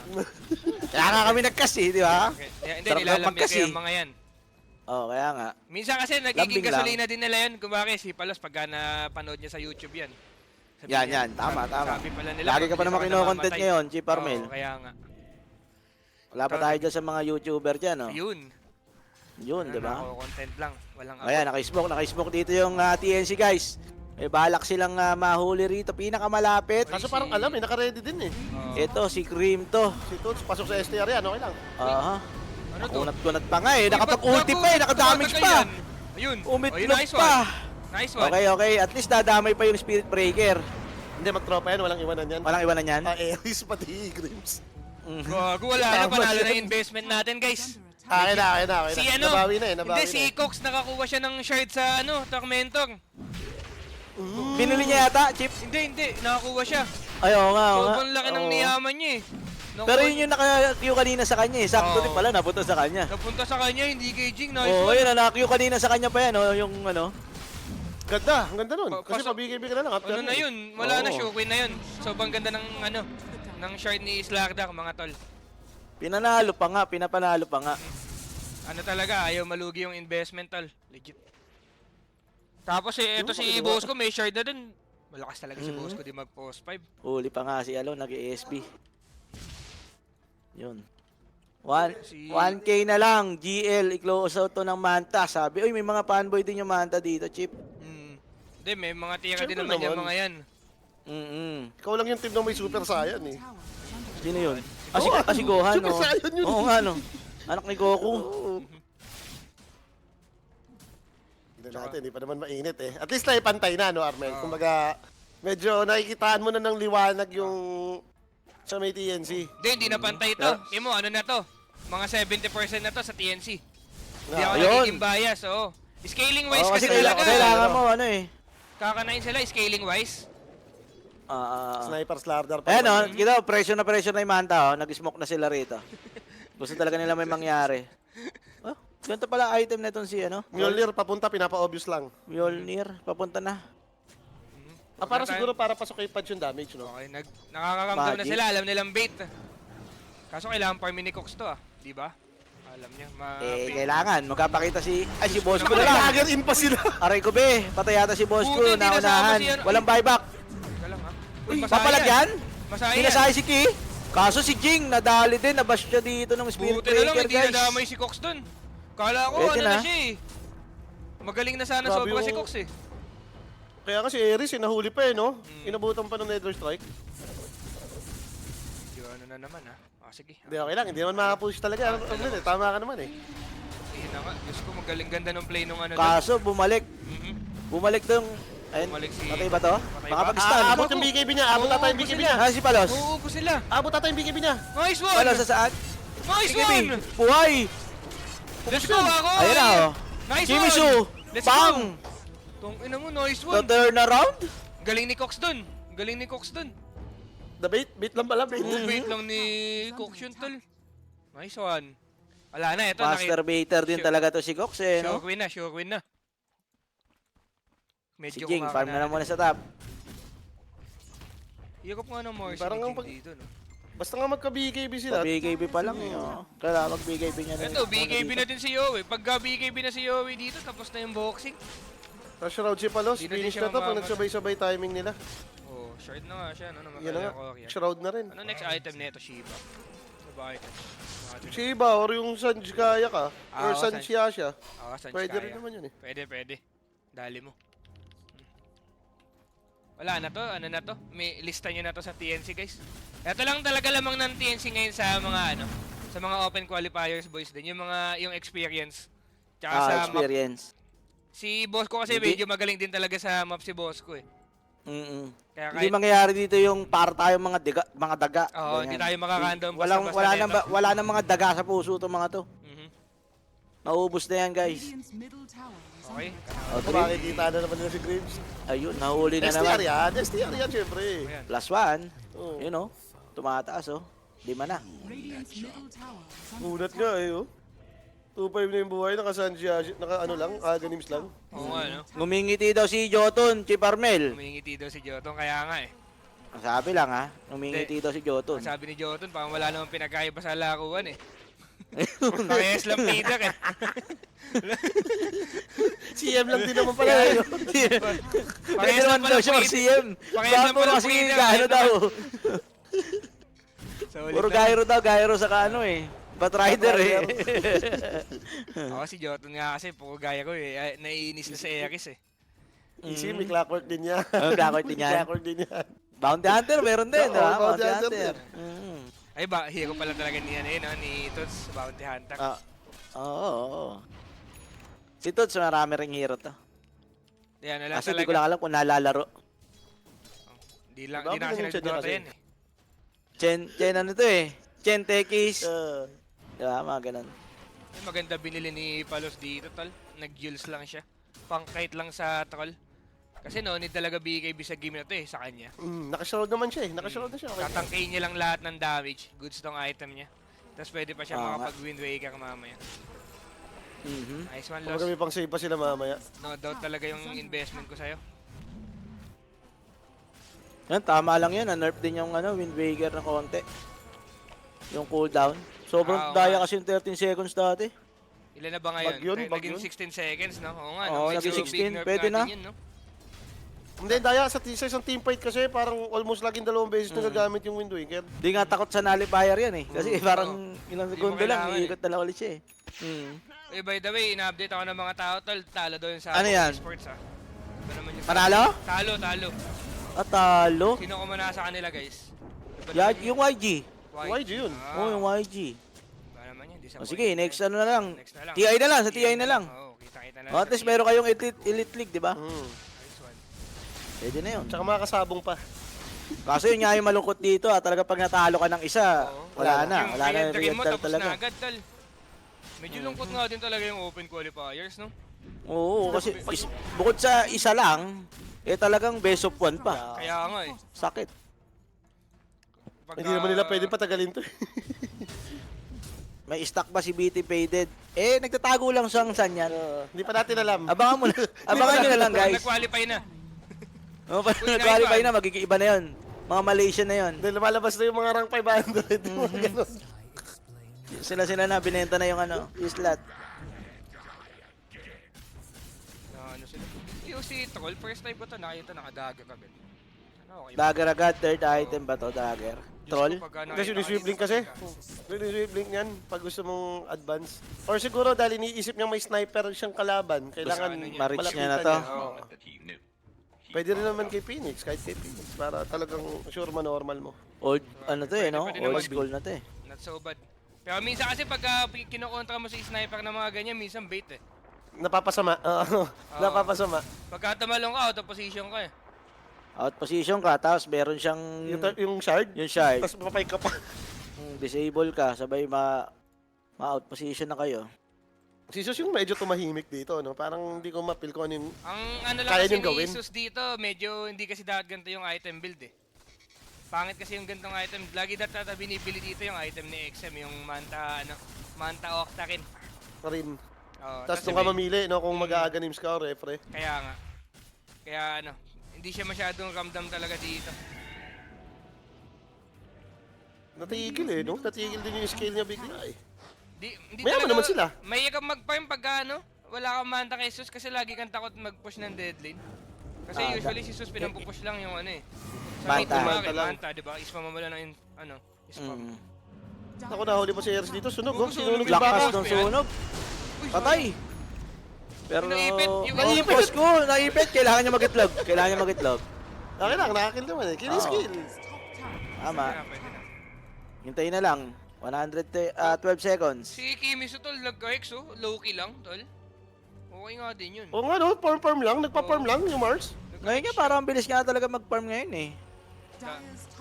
Kaya nga kami nagkasi, di ba? Hindi, Sarap ng nilalamig magkasi. kayo ang mga yan. Oh, kaya nga. Minsan kasi nagiging Lambing lang. gasolina din nila yan. Kumari si Palos pagka napanood niya sa YouTube yan. Sabi Yan, niya, yan. Tama, tama. Sabi pala nila. Lagi ka pa mabilis naman ako kino-content namamatay. ngayon, Chief Armel. Oo, kaya nga. Wala pa tayo dyan sa mga YouTuber dyan, oh. Ayun. Yun, di ba? Ako, content lang. Walang Ayan, naka-smoke dito yung TNC, guys. May balak silang mahuli rito. Pinakamalapit. Kaso parang alam eh, naka-ready din eh. Ito, si Cream to. Si Toots, pasok sa STR yan, okay lang. Aha. Ano to? Kunat-kunat pa nga eh. Uy, Nakapag-ulti ba't- pa eh. ba't- Nakadamage ba't- pa. yan? Ayun. Umitlog Ayun, nice pa. one. Nice one. Okay. At least dadamay pa yung Spirit Breaker. Hindi, magtropa yan, walang iwanan yan. Walang iwanan yan. Aries pati Grims. Gago, wala na. Tama Panalo siya. na yung investment natin, guys. Okay na. Si ano? Nabawi na eh, nabawi Hindi, na si eh. Cox nakakuha siya ng shard sa Tormentor. Binili niya yata, Chip. Hindi. Nakakuha siya. Ay, oo nga, oo nga. Sobrang laki ng Oo. niyaman niya eh. Pero yun yung naka-Q kanina sa kanya eh. Sakto Oo. din pala, napunta sa kanya. Napunta sa kanya, hindi kay Jing. Nice Oo, one. yun, naka-Q kanina sa kanya pa yan, oh, yung ano. Ganda, ang ganda nun. Kasi Pasok. pabigay-bigay ka na lang after Ano na nun. yun? Wala na, Oo. Showqueen na yun. Sobrang ganda ng ano, ng shard ni Slardark, mga tol. Pinanalo pa nga, pinapanalo pa nga. Ano talaga, ayaw malugi yung investment, tol. Legit. Tapos eto si Diba? Bosco, may shard na dun. Malakas talaga si Mhm. Bosco, di mag-post 5. Huli pa nga si Alo, nag-ESP. Yun. Si- 1K na lang, GL, i-close out to ng Manta. Sabi, uy, may mga fanboy din yung Manta dito, Chip. Hindi, may mga tira din Siyempre naman yung naman. mga yan. Mm-mm. Ikaw lang yung team na may Super Saiyan eh. Sino yun? Si Gohan, Super no? Saiyan yun. Oo nga, no? Anak ni Goku. Oo. Tignan natin, hindi pa naman mainit eh. At least pantay na, no, Armel? Kumbaga, medyo nakikitaan mo na ng liwanag yung sa may TNC. Hindi na pantay to. Imo, ano na to? Mga 70% na to sa TNC. Hindi ako Ayun. nagiging bias, oo. Scaling wise Oo, kasi kasi talaga. kailangan mo, ano eh. Kakanain sila, scaling wise. Sniper Slardar pa. Ayan, oh, naman. kita, pressure na yung Manta, oh. Nag-smoke na sila rito. Gusto talaga nila may mangyari. Oh, ganito pala item na itong si, ano? Mjolnir papunta, pinapa-obvious lang. Mjolnir, papunta na. Para siguro para pasok kay Pudge yung damage, no? Okay, nakakakamdam na Magic. sila, alam nilang bait. Kaso kailangan farmin ni Cox to di ba? Alam niya, Kailangan. Magkapakita si Bosco Naku, na lang. Lager in pa sila. Aray ko, be. Patay yata si Bosco. Puti, hindi nasama Naunahan. si ano. Walang buyback. Teka lang ha. Uy, Papalagyan? Masaya. Hinasay si Ki. Kaso si Jing, nadali din. Nabash siya dito ng Spirit Buti na lang, Breaker, hindi guys. nadamay si Cox dun. Kala ko, Pwede ano na na. siya eh. Magaling na sana Grabe sobra si yung- Cox eh. Kaya kasi Ares, nahuli pa eh, no? Inabutan pa ng Nether Strike. Yung ano na naman ha. Sige. Hindi, okay lang. Hindi naman makapush talaga. Armel, eh. Tama ka naman eh. Ayun na nga. Diyos ko, magaling ganda ng play nung ano dun. Kaso, bumalik. Mhm. Bumalik tong... Ayun, Bumalik si- patay ba to? Patay Baka ba? pag-stun. Abot yung BKB niya. Abot ata yung BKB niya. Ah, si Palos. Uupo sila. Abot ata yung BKB niya. Nice one! Palos sa saan? Nice BKB. one! Buhay! Let's go ako! Ayun na, oh. Nice Shimizu! one! Let's Bang! go! Tong ina mo, nice To one! turn around? Galing ni Cox dun. Galing ni Cox dun. The bait? Bait lang pala, bait. Bait lang ni Cox yun, tol. Nice one. Wala na, eto. Master baiter din Sure. talaga to si Cox eh, no? Sure win na, sure win na. Si Medyo Jing, farm na lang muna sa top. Higop nga ng Morsi Parang ni ang Jing pag- dito, no? Basta nga magka-BKB sila. BKB pa lang eh, oh. Kailangan mag-BKB niya na. Eto, BKB na din si Yowie. Pagka BKB na si Yowie dito, tapos na yung boxing. Rush round si Palos. Di na din Finish siya na to pag mamamas. nagsabay-sabay timing nila. Oh, shard na nga siya, no? Yan na Namakala nga. ko yan. Shroud na rin. Ano next item nito, Shiba? Ano ba item? Shiba or yung Sanjikaya ka. Or Oo, Sanchiasha. Oo, saan Pwede kaya? rin naman yun eh. Pwede. Dali mo. Wala na to, ano na to? May lista nyo na to sa TNC, guys. Ito lang talaga lamang ng TNC ngayon sa mga ano, sa mga open qualifiers, boys din. Yung experience. Tsaka sa map. Experience. Si Bosco kasi Hindi. medyo magaling din talaga sa map si Bosco eh. Kaya Hindi kahit, mangyayari dito yung para tayo mga daga. Oo, hindi tayo makakandom Walang basta-basta nito. wala nang mga daga sa puso to mga to. Mhm. Naubos na yan, guys. Okay. O, Kung makikita na naman nila si Graves. ayun, nahuli na STR naman. yan. STR yan, syempre. Ayan. +1. Oo. Yun oh. Tumataas oh. 5 na. Unat nga eh, oh. 2-5 na yung buhay, naka-Sanchiasha, naka-ano lang, Aganims lang. Oo nga, no? Ngumingiti daw si Jotun, Chip Armel. Humingiti daw si Jotong, kaya nga eh. Sabi lang ha, ngumingiti daw si Jotun. Ang sabi ni Jotun, parang wala namang pinagkaiba sa lakuan eh. Parehas lang Peter eh. CM lang din naman pala yun. Parehas naman daw siya mag-CM. Parehas lang Puro pala kasi Peter, gano parehas daw. Solid Puro na. gyro sa ano eh. Batrider eh. Ako si Jotun nga kasi, puro gaya ko eh. Naiinis na sa Eris eh. Easy, may clockwork din yan. Clockwork din yan. May clockwork din yan. Bounty Hunter meron din, Oo, ha? Bounty Bounty Hunter Hunter. Mm. Ay ba, hero pala talaga ni, ano, yun, ni Toots, Bounty Hunter. Ah, oo. Si Tots, marami ring hero to. Yan, wala Kasi di talaga. ko lang alam kung nalalaro. Di na Bakit kasi ganun siya nagdodota kasi? yan eh. Chen ano to eh. Chen Tekis. Ah, Diba, mga ganun. Ay, maganda binili ni Palos dito, tol. Nag-jules lang siya. Pang kahit lang sa troll. Kasi no, need talaga BKB sa game na to eh, sa kanya. Nakashroud naman siya eh. Nakashroud na siya. Okay. Tatangkayin niya lang lahat ng damage. Goods tong item niya. Tapos pwede pa siya Tama. makapag-Wind Waker mamaya. Nice one, Kung Lost. kami pang save pa sila mamaya. No doubt talaga yung investment ko sa'yo. Yan, tama lang yan. Na-nerf din yung Wind Waker ng konti. Yung cooldown. Sobrang Oo daya nga. kasi yung 13 seconds dati. Ilan na ba ngayon? Bag yun, bag Naging yun. 16 seconds, no? Oo nga, Oo, no? naging Medyo 16, big nerf pwede natin na. Yun, no? Hindi, daya sa isang team fight kasi parang almost laging 2 beses nagagamit yung Wind Waker. Di nga takot sa nullifier yan eh. Kasi parang ilang Hindi segundo mo lang, kailangan iikot na lang ulit siya eh. Eh, by the way, ina-update ako ng mga tao, talo doon sa Ano yan? Esports, ha? Ito naman yung Panalo? Talo. At talo. Sino kumana sa kanila, guys? Iba Ya, naman yung YG. YG yun. Oo, yung YG. Iba naman yun, O sige, next ano na lang. Next na lang. TI na lang, sa TI na lang. Oo, kita-kita na O, at least meron kayong elite league, di ba? Nice one. Pwede na yun. Tsaka makakasabong pa. Kaso yun nga yung malungkot dito, talaga pag natalo ka ng isa, Oo. wala na. Yung Wala na yung dream mo, real tapos talaga. na agad, tal. Medyo lungkot nga din talaga yung open qualifiers, no? Oo, kasi bukod sa isa lang, talagang best of one pa. Kaya nga eh. Sakit. Pagka- Hindi naman nila pwede patagalin to. May stock ba si BT Faded? Nagtatago lang siyang san yan. Hindi pa natin alam. Abangan mo na. Abangan nyo na lang, guys. Nag-qualify na. O, pag nag-qualify na, magiging iba na yun. Mga Malaysian na yun. Hindi, lumalabas na yung mga rank 500. Mga ganun. Sila na, binenta na yung slot. Ano sila? Yung si Troll, first time ko to nakita nakadaga kagad. Ano, okay ba? Dagger agad, third item ba to, dagger? Diyos Troll? ko, pagka Kasi nakita sinisweep link kasi. Sinisweep link yan pag gusto mong advance. Or siguro dahil iniisip niya may sniper siyang kalaban, kailangan Ano niya, ma-reach niya na malapitan to. niya. Oo. Pwede rin naman kay Phoenix, kahit kay Phoenix, para talagang sure man-normal mo. Old, ano to eh, no? Pwede Old naman. school na to eh. Not so bad. Pero minsan kasi pagka kinukontra mo sa sniper na mga ganyan, minsan bait eh. Napapasama. Oo. Napapasama. Pagka tumalong ka, out of position ka eh. Out position ka, tapos meron siyang Yung shard, yung shard. tapos papay ka pa. Disable ka, sabay ma-out position na kayo. Si Sus yung medyo tumahimik dito, no? Parang hindi ko mapil kung ano yung... Ang ano lang Kaya kasi niyang gawin? ni Jesus dito, medyo hindi kasi dapat ganito yung item build eh. Pangit kasi yung ganitong item. Lagi data binibili dito yung item ni XM, yung Manta Octarine. rin. Oo, Tapos kasi nung ka may- mamili, no? Kung mag-aaganim ka o refre. Kaya nga. Kaya ano, hindi siya masyadong ramdam talaga dito. Natigil eh, no? Natigil din yung scale niya bigla eh. Hindi Mayaman naman sila. May ka mag-farm pagka ano, wala kang Manta kay Jesus kasi lagi kang takot mag-push ng dead lane. Kasi usually si Jesus pinampupush lang yung ano eh. Sa Manta. mid, Manta lang. Manta, di ba? Is mamamala ng spam. Ako nahuli pa si Ers dito, sunog oh. Oo, Sinunog sunog. yung Lakas baka. ng sunog. Patay. Pero Naipit, yung- naipit ko, naipit. Kailangan niya mag-itlog. Kailangan niya mag-itlog. Okay lang, nakakill naman eh. Kill is Oo. kill. Tama. Pwede na. Hintayin na lang. 12 seconds. Si Kimiso tol, nagka-hex oh. Low-key lang, tol. Okay nga din yun. Oo nga no, farm lang. Nagpa-farm lang yung Mars. Ngayon nga, parang ang bilis nga talaga mag-farm ngayon eh.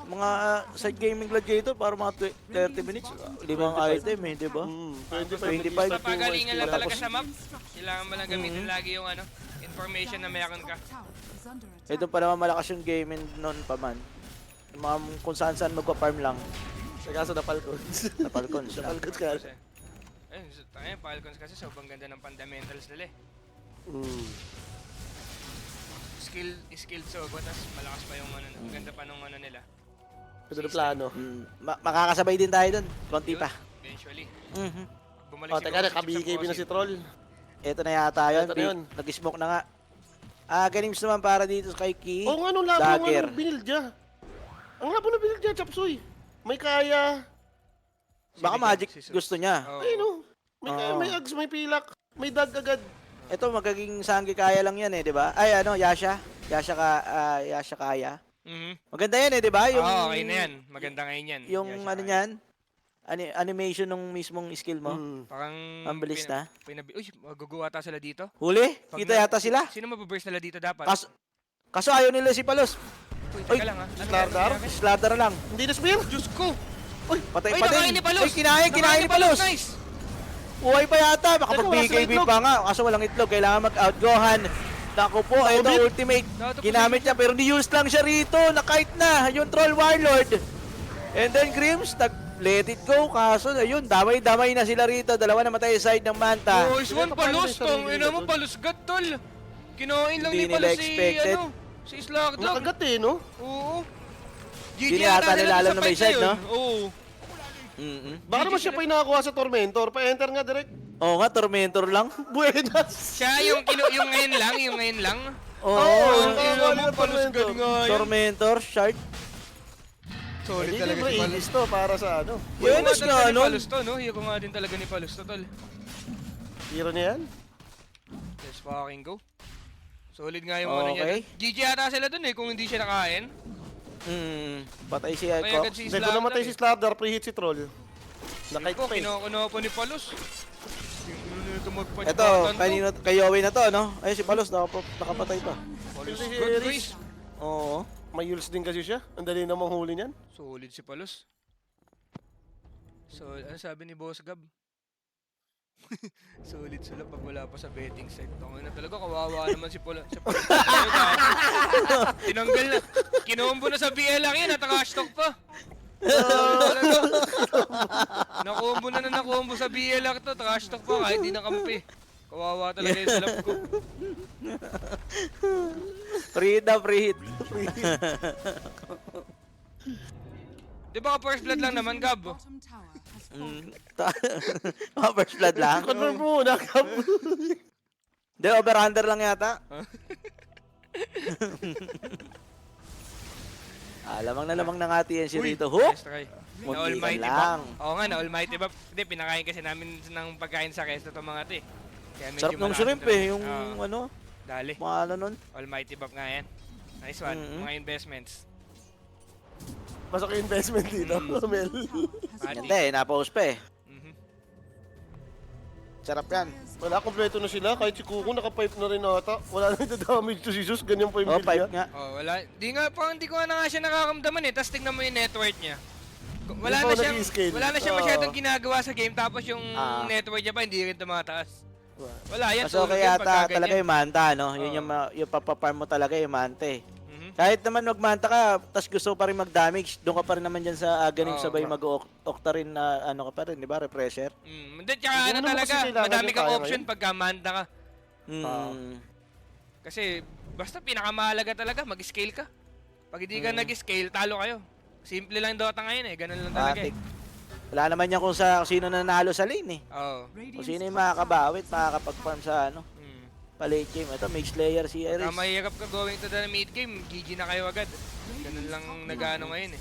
Mga side gaming gladiator, parang mga 30 minutes. Limang item eh, di ba? 25. 25. Sa pagalingan lang talaga Tapos- sa map. Kailangan mo lang gamitin lagi yung ano, information na meron ka. Ito pa naman malakas yung gaming noon pa man. Yung mga kung saan magpa-farm lang. Sa kaso na Falcons. Na Falcons. Sa Falcons ka. Kasi, ayun, tayo, Falcons kasi sobrang ganda ng fundamentals nila eh. Skilled sobra, tas malakas pa yung ano, ang ganda pa nung ano nila. Ito na plano. Makakasabay din tayo dun. Konti Yun, pa. Eventually. Mhm. Bumalik Oh, si teka na, Gossip sa ka-BKB na si Gossip. Troll. Ito na yata yun. Ito na yun. Nag-smoke na nga. Ganims naman para dito kay Key. Oo nga, nung labo yung Dagger. ano, build niya. Ang labo na build niya, Chapsuy. May kaya. Baka Sinigang, magic si Sus. gusto niya. Oo. Ayun oh. May kaya, Oo. may ags, may pilak. May dag agad. Ito magiging Sanggi kaya lang yan eh, di ba? Ay ano, Yasha. Yasha kaya. Mhm. Maganda yan eh, di ba? Yung, Oo, okay na yan. Maganda ngayon yan. Yung Yan siya ano kaya. niyan, animation ng mismong skill mo. Parang... Ang bilis na. Uy, maguguwa ata sila dito. Huli? Pag Kita na- yata sila. Sino mababurst nila dito dapat? Kaso ayaw nila si Palos. Uy, Uy, teka lang ha. Ano Slardar? nangyari? Slaughter lang. Hindi na spear. Diyos ko! Patay Uy, pa nakain din. ni Palos! Uy, kinain ni Palos. Nice! Buhay pa yata. Teka, wala Makapag-BKB silang itlog. pa nga. Kaso walang itlog. Kailangan mag-outgohan. Naku po, ito ultimate. Ginamit niya pero ni-use lang siya rito. Na-kite na yung Troll Warlord. And then Grims, let it go. Kaso ayun, damay-damay na sila rito. Dalawa na matay side ng Manta. Oh, is one palos. Tong ina mo, palusgat, tol. Kinoin lang Hindi ni nila palos si, expected. si Slugdog. Nakagat eh, no? Oo. Hindi yata nila alam na may side, no? Oo. Baka naman siya pa yung nakakuha sa Tormentor. Pa-enter nga direct. Oo nga, Tormentor lang. Buenas! Siya yung, yung ngayon lang. Oo, Oo, Ina mo, palusgat Tormentor. nga yun. Tormentor, Shard. Solid Hindi talaga libre si Palos. Aegis to para sa ano. Yun, Hero nga, ni no? Palos to, no? Hero nga din talaga ni Palos to, tol. Hero niya yan. Let's fucking go. Solid nga yung ano niya. Okay. GG ata sila dun eh, kung hindi siya nakain. Patay si Kaya Echo. agad si Hindi, kung namatay si Slardar, pre-hit si Troll. Nakait Ko, pa eh. kinukuno pa ni Palos. Ito, kay Yowie na to, no? Ay, si Palos, nakapatay pa. Palos, Si good Ares. guys. Oo. May Yules din kasi siya. Ang dali namang huli niyan. Solid si Palos. So, ano sabi ni Boss Gab? Solid sila pag wala pa sa betting site. Tangin na talaga, kawawa naman si Palos. Tinanggal na. Kinombo na sa BL lang yan, at stock pa. Nakombo na nakombo sa BL lang to, trash talk pa kahit di nakampi. Kawawa talaga yung salap ko. Free hit. Di ba first blood lang naman, Gab? First blood lang. Confirm mo muna, Gab. Hindi, over-under lang yata. Lamang na nga TNC rito. Hook! Nice try. Muntikan Na Almighty lang. ba? Oo nga, na Almighty ba? Hindi, pinakain kasi namin ng pagkain sa Quezon itong mga to eh. Kaya medyo Sarap ng malakas shrimp yung eh. dalawa. Yung Oo, ano, dali. mga ano nun. Almighty Bap nga yan. Nice one. Mm-hmm. Mga investments. Pasok yung investment dito, Mel. Ganda eh, napost pa eh. Mhm. Sarap yan. Wala, kompleto na sila. Kahit si Kuko naka-pipe na rin ata. Wala na damage to si Zeus. Ganyan pa yung Oh, build pipe niya. nga. Oh, wala. Hindi ko na nga siya nakakamdaman eh. Tapos tingnan mo yung net worth niya. Wala Hindi na pa siya, nag-i-scale. wala na siya Oo. masyadong ginagawa sa game tapos yung Ah. net worth niya pa hindi rin tumataas. Wala yan. Mas okay yan yata pagka talaga ganyan. yung manta, no? Yun Oo. yung papaparm mo talaga yung manta eh. Mhm. Kahit naman magmanta ka, tas gusto pa rin mag-damage, doon ka pa rin naman dyan sa aganing Oo. sabay mag-octa rin na ano ka pa rin, di ba? Refresher. Hindi, tsaka Hindi ano mo naman talaga, kasi kailangan madami yung kang kaya option ngayon. pagka manda ka. Kasi basta pinakamahalaga talaga, mag-scale ka. Pag hindi ka nag-scale, talo kayo. Simple lang Dota ngayon eh, ganun lang talaga eh. Matik. Wala naman yan kung sino nanalo sa lane eh. Oo. Kung sino yung makakabawit, makakapag-farm sa ano, palate game. Ito, Mage Slayer si Ares. Kaya mahirap ka going to the mid game, GG na kayo agad. Ganun lang nag-ano ngayon eh.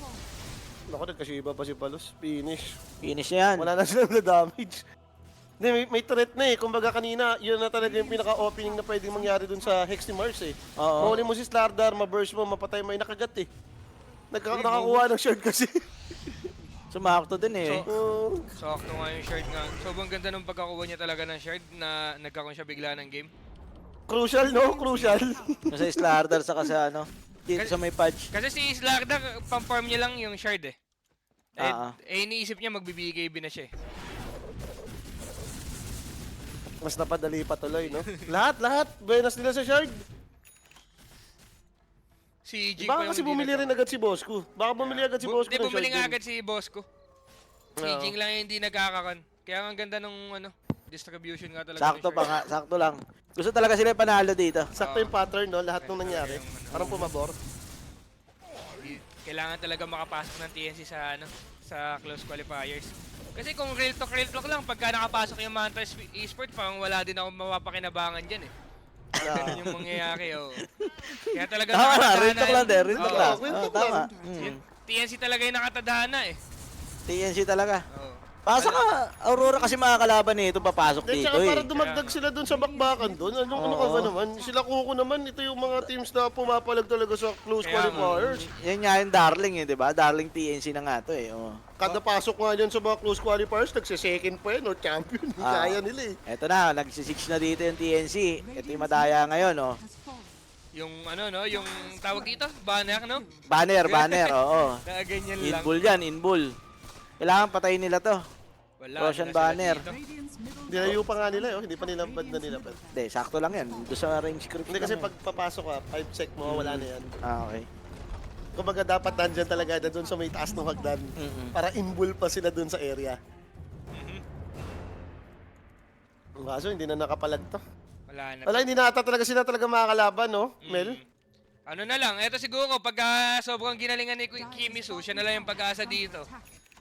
Naku, nagkashiba pa si Palos. Finish. Finish yan. Wala na silang na-damage. Hindi, may threat na eh. Kumbaga kanina, yun na talaga yung pinaka-opening na pwedeng mangyari dun sa Hex ni Mars eh. Oo. Mahuli mo si Slardar, ma-burst mo, mapatay mo, yung nakagat eh. Nakakuha ng shard kasi. Sumakto din eh. Sakto nga yung shard nga. Sobrang ganda nung pagkakuha niya talaga ng shard na nagkakaroon siya bigla ng game. Crucial, no? Crucial. Sa Slardar saka sa ano, dito sa may patch. Kasi si Slugdog, pang-farm niya lang yung shard eh. Iniisip niya magbibigay na siya eh. Mas napadali pa tuloy, no? lahat. Buenas nila sa shard. Si Jing Baka kasi bumili rin agad si Bosco. Baka bumili agad si Bosco Hindi, ng bumili shard nga din. agad si Bosco. Si Oo. Jing lang yung hindi nagkakakan. Kaya ang ganda nung ano, distribution nga talaga. Sakto ng pa shard. nga, sakto lang. Gusto talaga sila yung panalo dito. Sakto yung pattern, no? Lahat nung nangyari. Parang pumabor. Kailangan talaga makapasok ng TNC sa ano, sa close qualifiers. Kasi kung real talk lang, pagka nakapasok yung Manta Esports, parang wala din ako mapapakinabangan dyan eh. Ganun yung mangyayari, oh. Kaya talaga Tama na, nakatadhana real talk lang din, real talk Oo. lang. real talk Tama. lang. TNC talaga yung nakatadhana eh. TNC talaga. Oo. Pasa ka, Aurora kasi mga kalaban nito papasok Then, dito tsaka para eh. dumagdag sila dun sa bakbakan dun. Ano ka ba naman? Sila Kuko naman, ito yung mga teams na pumapalag talaga sa close Kaya qualifiers. Yan nga yung darling eh, di ba? Darling TNC na nga to eh. Oh. Kada pasok nga dyan sa mga close qualifiers, nagse-second pa yun, o champion. Kaya nila eh. Eto na, nagsi-6 na dito yung TNC. Ito yung madaya ngayon, oh. Yung ano no, yung tawag dito, banner no? Banner, oo. Ganyan lang. Inbull yan, inbull. Kailangan patayin nila to. Wala, Roshan wala sila banner. dito. Nilayo pa nga nila, hindi pa nilapad na nilapad. Hindi, sakto lang yan. Doon sa range script Hindi kasi pag papasok ka, 5 sec mo, wala na yan. Okay. Kumbaga dapat nandyan talaga na doon sa may taas ng hagdan para inbull pa sila doon sa area. Ang kaso, hindi na nakapalag to. Wala na. Wala, hindi na ata talaga sila talaga makakalaban, no, Mel? Ano na lang, eto siguro, pag sobrang ginalingan ni Kimisu, siya na lang yung pag-asa dito.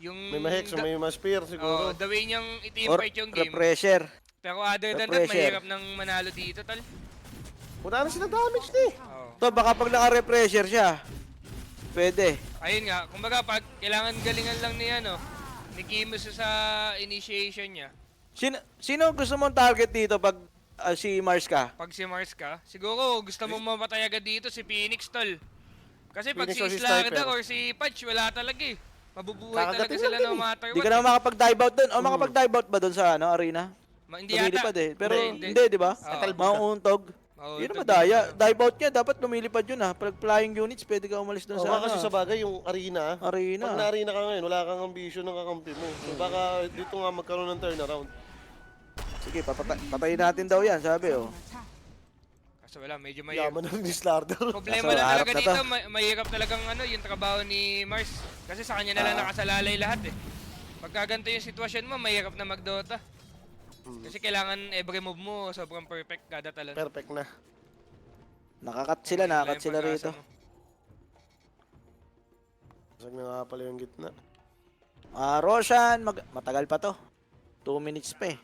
Yung May ma-hex, may ma-spear siguro. the way niyang Or iti-invite yung game. pressure. Pero other than that, pressure. mahirap nang manalo dito, tal. Wala na sila damage na eh. To, baka pag naka-repressure siya, pwede. Ayun nga, kumbaga pag kailangan galingan lang ni ni Kimisu sa initiation niya. Sino gusto mong target dito pag si Mars ka? Pag si Mars ka, siguro gusto mong mamatay agad dito si Phoenix, tol. Kasi pag Phoenix si or si Slarda Sniper. or si Patch, wala talaga eh. Mabubuhay talaga Kakagatin sila lang no din eh. matter Hindi what. ka na makapag-dive out doon. O makapag-dive out ba doon sa arena? Hindi yata. Lumilipad eh. Pero Hindi. hindi, di ba? Oo. Mauuntog. Oo, Yun ito naman daya. Dive out niya, dapat lumilipad yun ha. Pag flying units, pwede ka umalis doon Oo sa nga kasi sa bagay, yung arena, arena. pag na-arena ka ngayon, wala kang ambisyon ng kakampi mo. So baka dito nga magkaroon ng turnaround. Sige, patayin natin daw yan, sabi oh. Kaso wala, medyo mahirap. Yaman na rin ni Slardar. Problema Kaso lang harap talaga na dito, to. mahirap talagang yung trabaho ni Mars. Kasi sa kanya na lang nakasalalay lahat eh. Pagka ganito yung sitwasyon mo, mahirap na mag-Dota. Kasi kailangan every move mo sobrang perfect kada talon. Perfect na. Nakakat Wala sila yung pag-asa rito. mo. Basag na nga pala yung gitna. Roshan, matagal pa to. 2 minutes pa eh.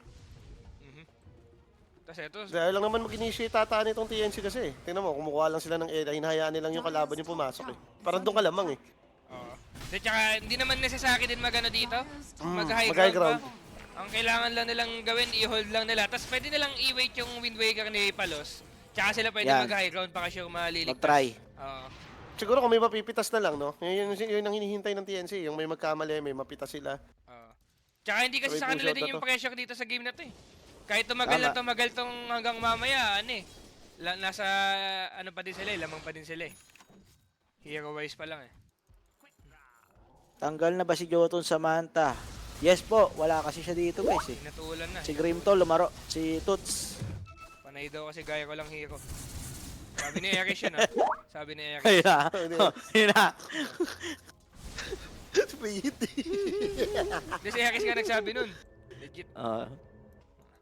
Tapos eto, Dahil lang naman mag-initiate tataan itong TNC kasi. Tingnan mo, kumukuha lang sila ng area, hinahayaan nilang yung kalaban yung pumasok eh. Parang doon ka lamang eh. oo. At saka, hindi naman necessary din mag-ano dito. Mag-high mag-high ground, ground. pa. Ang kailangan lang nilang gawin, i-hold lang nila. Tapos pwede nilang i-wait yung Wind Waker ni Palos. Tsaka sila pwede Yan. mag-high ground para sure maliligtas. Mag-try. Oo. Siguro kung may mapipitas na lang, no? Yun ang hinihintay ng TNC. Yung may magkamali, may mapitas sila. Oo. Tsaka hindi kasi Sabay sa kanila push out din na yung to. pressure dito sa game na to eh. Kahit tumagal na Tama. tumagal tong hanggang mamaya, nasa ano pa din sila eh, lamang pa din sila eh. Hero wise pa lang eh. Tanggal na ba si Jotun Samantha? Yes po, wala kasi siya dito guys eh. Natulan na. Si Grimto lumaro, si Toots. Panay daw kasi gaya ko lang hero. Sabi ni Eric yun Sabi ni Eric. Ayun na. Ayun na. Wait. Hindi si Eric nga nagsabi nun. Legit.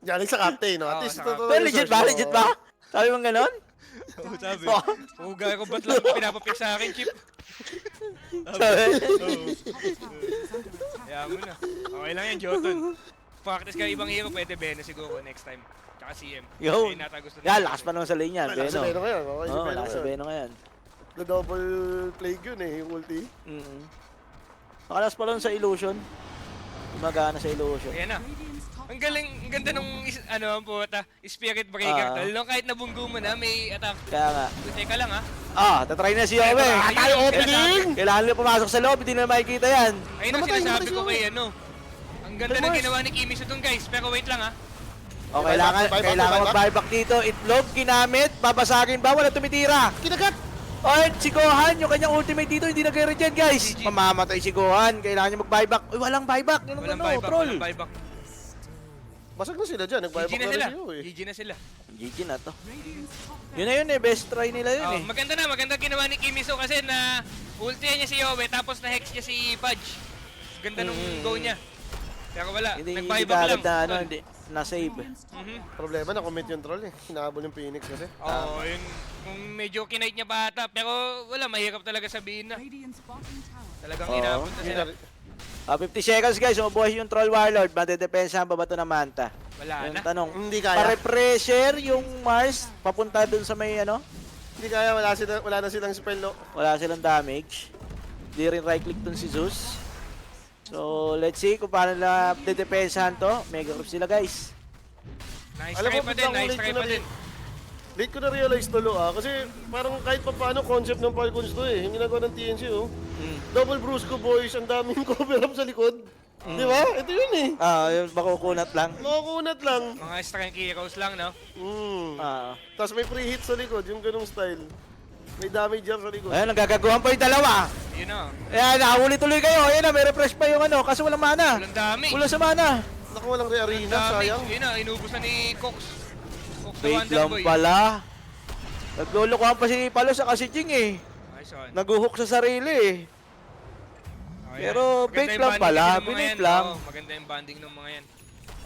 Galing sa captain, no? At Oo, least sa totoo Pero yung legit search ba? mo. Legit ba? Sabi mo ganon? Oo, sabi. Gaya ko ba't lang pinapapik sa akin, Chip? Sabi? Kaya mo na. Okay lang yan, Jotun. Practice ka ibang hero, pwede Beno siguro next time. Tsaka CM. Yo. Ayun nata gusto Yan, lakas pa naman sa lane yan. Ay, lakas sa Beno Beno. ngayon. Okay, si Oo, Beno lakas sa ngayon. Beno ngayon. Na-double plague yun eh, yung ulti. Nakalas pa lang sa illusion. Gumagana sa illusion. Ayan na. Ang galing, ang ganda nung ang puta, spirit breaker tol. No, kahit nabunggo mo na, may attack. Kaya nga. Teka lang Tatry na si Yobe. Tayo opening! Kailangan nila pumasok sa loob, hindi na makikita yan. Ayun ang Namatay, sinasabi namatay ko siya. kay Ang ganda ng ginawa ni Kimisu dun guys, pero wait lang O, kailangan mag-buyback dito. Itlog, ginamit, babasagin ba? Wala tumitira. Kinagat! Alright, si Gohan, yung kanyang ultimate dito, hindi nag-regen guys. GG. Mamamatay si Gohan, kailangan niya mag-buyback. Uy, walang buyback. Yun ang Walang ano, buyback, troll. walang buyback. Basag na sila dyan, GG nag-buyback na na sila. rin siya eh. GG na sila. GG na to. Yun na yun eh, best try nila yun eh. Maganda ginawa ni Kimisu kasi na ultihan niya si Yobe tapos na hex niya si Pudge. Ganda nung go niya. Pero wala, Hindi nag-buyback lang. agad na, ano, tol. hindi, na-save. Problema na commit yung troll eh. Hinahabol yung Phoenix kasi. Oo, yun. Kung medyo kinight niya pa ata, pero wala, mahirap talaga sabihin na. Talagang Oo. inabot na sila. 50 seconds guys, umubuhay yung Troll Warlord. Madedepensahan pa ba ito ng Manta? Wala Yung na. tanong, Hindi kaya. pare-pressure yung Mars papunta dun sa may ano? Hindi kaya, wala na silang spell, no? Wala silang damage. Di rin right click dun si Zeus. So, let's see kung paano na dedepensahan to. Mega group sila guys. Nice Alam try mo, pa din, biglang nice late try ko na pa rin. din. Late ko na-realize tulo kasi parang kahit pa paano concept ng Falcons to eh. Yung ginagawa ng TNC oh. Double Brusco boys, ang daming cover up sa likod. Di ba? Ito yun eh. Yung makukunat lang. Makakunat lang. Mga strength heroes lang, no? Tapos may free hit sa likod, yung ganong style. May damage yan sa likod. Ayun, nagagaguhan pa yung dalawa. Yun o. Ayan, nakahuli tuloy kayo. Ayan na, may refresh pa yung ano, kasi walang mana. Walang dami. Kulang sa mana. Baka walang re-arena, sayang. Yun na, inubos na ni Cox. Cox the Fake Wonder lang Boy. pala. Naglulukuhan pa si Palo sa kasi Jing eh. Nice one. Naguhook sa sarili eh. Oh, Pero maganda fake yung lang banding pala, kasi ng mga binake yan. lang. Oo, maganda yung banding ng mga yan.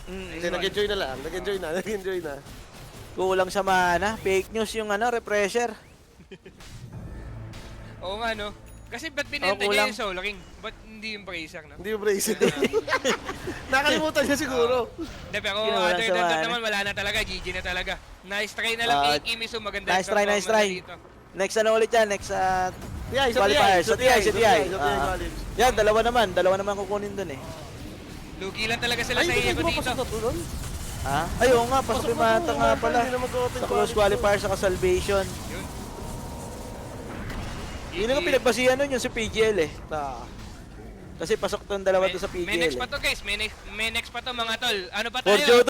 Hindi, nag-enjoy na lang. Nag-enjoy na. Kulang sa mana. Fake news yung refresher. Oo nga, no? Kasi ba't binenta Oo, niya kulang. yung Soul King? Ba't hindi yung Bracer, no? Hindi yung brace. Nakalimutan niya siguro. Hindi, pero Kinuha other sa than that mana. naman, wala na talaga. GG na talaga. Nice try na lang kay Kimisu. Maganda Nice yung try, performance nice try. dito. Next ulit yan, next TI, qualifier. Sa TI. Ah. Yan, dalawa naman kukunin dun eh. Lugi lang talaga sila sa Ay, Ego hindi dito. papasok na to nun? Ha? Ay, oo nga, pasok yung mata nga pala. Hindi na mag-open Sa close qualifier, sa salvation. Yun. Yun ang pinagbasihan nun yung si PGL eh. Ah. Kasi pasok tong dalawa to sa PGL May next eh. pa to, guys. May next pa to, mga tol. Ano pa For tayo?